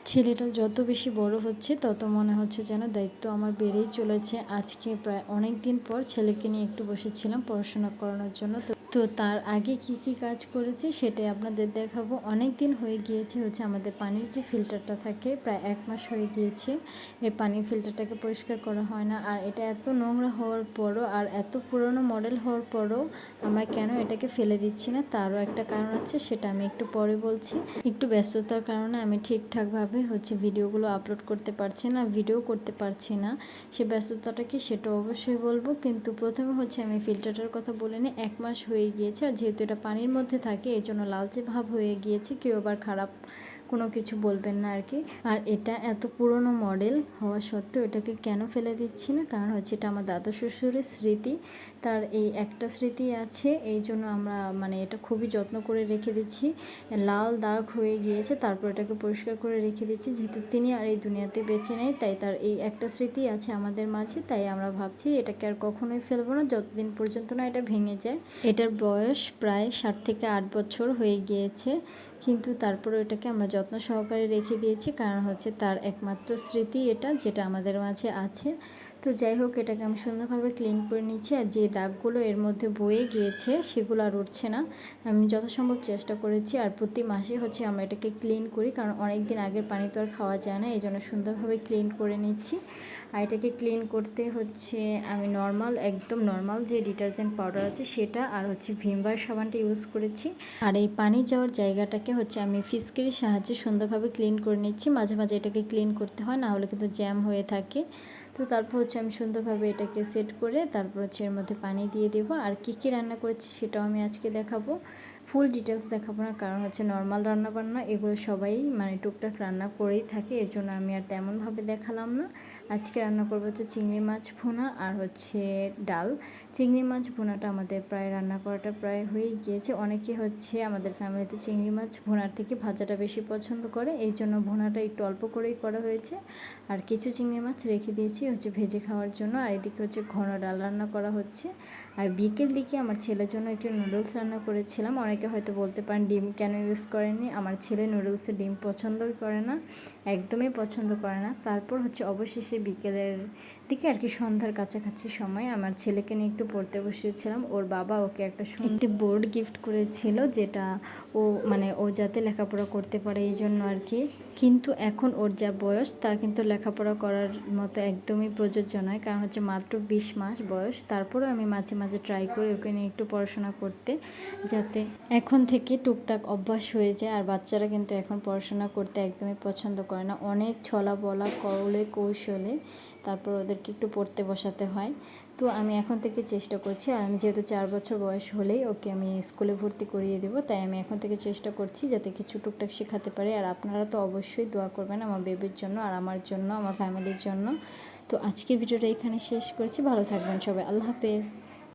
ছেলেটা যত বেশি বড় হচ্ছে তত মনে হচ্ছে যেন দায়িত্ব আমার বেড়েই চলেছে। আজকে প্রায় অনেক দিন পর ছেলেকে নিয়ে একটু বসেছিলাম পড়াশোনা করানোর জন্য। তো তার আগে কি কি কাজ করেছি সেটাই আপনাদের দেখাবো। অনেক দিন হয়ে গিয়েছে হচ্ছে আমাদের পানির যে ফিল্টারটা থাকে, প্রায় 1 মাস হয়ে গিয়েছে এই পানির ফিল্টারটাকে পরিষ্কার করা হয় না। আর এটা এত নোংরা হওয়ার পরও আর এত পুরনো মডেল হওয়ার পরও আমরা কেন এটাকে ফেলে দিচ্ছি না, তারও একটা কারণ আছে, সেটা আমি একটু পরে বলছি। একটু ব্যস্ততার কারণে আমি ঠিকঠাকভাবে হচ্ছে ভিডিওগুলো আপলোড করতে পারছি না, ভিডিও করতে পারছি না। সে ব্যস্ততাটা কি সেটা অবশ্যই বলবো, কিন্তু প্রথমে হচ্ছে আমি ফিল্টারটার কথা বলে নিই। 1 মাস হয়ে গিয়েছে, আর যেহেতু এটা পানির মধ্যে থাকে এই জন্য লালচে ভাব হয়ে গিয়েছে। কেউ আবার খারাপ কোনো কিছু বলবেন না আর কি। আর এটা এত পুরনো মডেল হওয়া সত্ত্বেও এটাকে কেন ফেলে দিচ্ছি না, কারণ হচ্ছে এটা আমার দাদা শ্বশুরের স্মৃতি। তার এই একটা স্মৃতি আছে, এই জন্য আমরা এটা খুবই যত্ন করে রেখে দিচ্ছি। লাল দাগ হয়ে গিয়েছে, তারপর এটাকে পরিষ্কার করে রেখে দিচ্ছি। যেহেতু তিনি আর এই দুনিয়াতে বেঁচে নেই, তাই তার এই একটা স্মৃতি আছে আমাদের মাঝে, তাই আমরা ভাবছি এটাকে আর কখনোই ফেলবো না যতদিন পর্যন্ত না এটা ভেঙে যায়। এটার বয়স প্রায় 7 থেকে 8 বছর হয়ে গিয়েছে, কিন্তু তারপরে এটাকে আমরা যত্ন সহকারে রেখে দিয়েছি, কারণ হচ্ছে তার একমাত্র স্মৃতি এটা, যেটা আমাদের মাঝে আছে। তো যাই হোক, এটাকে আমি সুন্দরভাবে ক্লিন করে নিচ্ছি। আর যে দাগগুলো এর মধ্যে বয়ে গিয়েছে সেগুলো আর উঠছে না। আমি যথাসম্ভব চেষ্টা করেছি, আর প্রতি মাসে হচ্ছে আমরা এটাকে ক্লিন করি, কারণ অনেক দিন আগের পানি তো আর খাওয়া যায় না, এই জন্য সুন্দরভাবে ক্লিন করে নিচ্ছি। আর এটাকে ক্লিন করতে হচ্ছে আমি একদম নর্মাল যে ডিটারজেন্ট পাউডার আছে সেটা, আর হচ্ছে ভিমবার সাবানটা ইউজ করেছি। আর এই পানি যাওয়ার জায়গাটাকে হচ্ছে আমি ফিসকিরির সাহায্যে সুন্দরভাবে ক্লিন করে নিচ্ছি। মাঝে মাঝে এটাকে ক্লিন করতে হয়, না হলে কিন্তু জ্যাম হয়ে থাকে। তো তারপর হচ্ছে আমি সুন্দরভাবে এটাকে সেট করে তারপর হচ্ছে এর মধ্যে পানি দিয়ে দেবো। আর কী কী রান্না করেছি সেটাও আমি আজকে দেখাবো। ফুল ডিটেলস দেখাবো না, কারণ হচ্ছে নর্মাল রান্নাবান্না এগুলো সবাই টুকটাক রান্না করেই থাকে, এর জন্য আমি আর তেমনভাবে দেখালাম না। আজকে রান্না করবো হচ্ছে চিংড়ি মাছ ভুনা আর হচ্ছে ডাল। চিংড়ি মাছ ভুনাটা আমাদের প্রায় রান্না করাটা প্রায় হয়েই গিয়েছে। অনেকে হচ্ছে আমাদের ফ্যামিলিতে চিংড়ি মাছ ভুনার থেকে ভাজাটা বেশি পছন্দ করে, এই জন্য ভুনাটা একটু অল্প করেই করা হয়েছে। আর কিছু চিংড়ি মাছ রেখে দিয়েছি হচ্ছে ভেজে খাওয়ার জন্য। আর এদিকে হচ্ছে ঘন ডাল রান্না করা হচ্ছে। আর বিকেল দিকে আমার ছেলের জন্য একটু নুডলস রান্না করেছিলাম। অনেকে হয়তো বলতে পারেন ডিম কেন ইউজ করেননি, আমার ছেলে নুডলসে ডিম পছন্দই করে না, একদমই পছন্দ করে না। তারপর হচ্ছে অবশেষে বিকেলের দিকে আর কি সন্ধ্যার কাছাকাছি সময় আমার ছেলেকে নিয়ে একটু পড়তে বসেছিলাম। ওর বাবা ওকে একটা একটি বোর্ড গিফট করেছিল, যেটা ও যাতে লেখাপড়া করতে পারে এই জন্য আর কি। কিন্তু এখন ওর যা বয়স তা কিন্তু লেখাপড়া করার মতো একদমই প্রযোজ্য নয়, কারণ হচ্ছে মাত্র 20 মাস বয়স। তারপরেও আমি মাঝে মাঝে ট্রাই করি ওকে নিয়ে একটু পড়াশোনা করতে, যাতে এখন থেকে টুকটাক অভ্যাস হয়ে যায়। আর বাচ্চারা কিন্তু এখন পড়াশোনা করতে একদমই পছন্দ করে না, অনেক ছলা বলা কৌলে কৌশলে তারপর ওদেরকে একটু পড়তে বসাতে হয়। তো আমি এখন থেকে চেষ্টা করছি, আর আমি যেহেতু 4 বছর বয়স হলেই ওকে আমি স্কুলে ভর্তি করিয়ে দেবো, তাই আমি এখন থেকে চেষ্টা করছি যাতে কিছু টুকটাক শেখাতে পারি। আর আপনারা তো অবশ্যই দোয়া করবেন আমার বেবির জন্য আর আমার জন্য, আমার ফ্যামিলির জন্য। তো আজকে ভিডিওটা এখানে শেষ করছি, ভালো থাকবেন সবাই, আল্লাহ হাফেজ।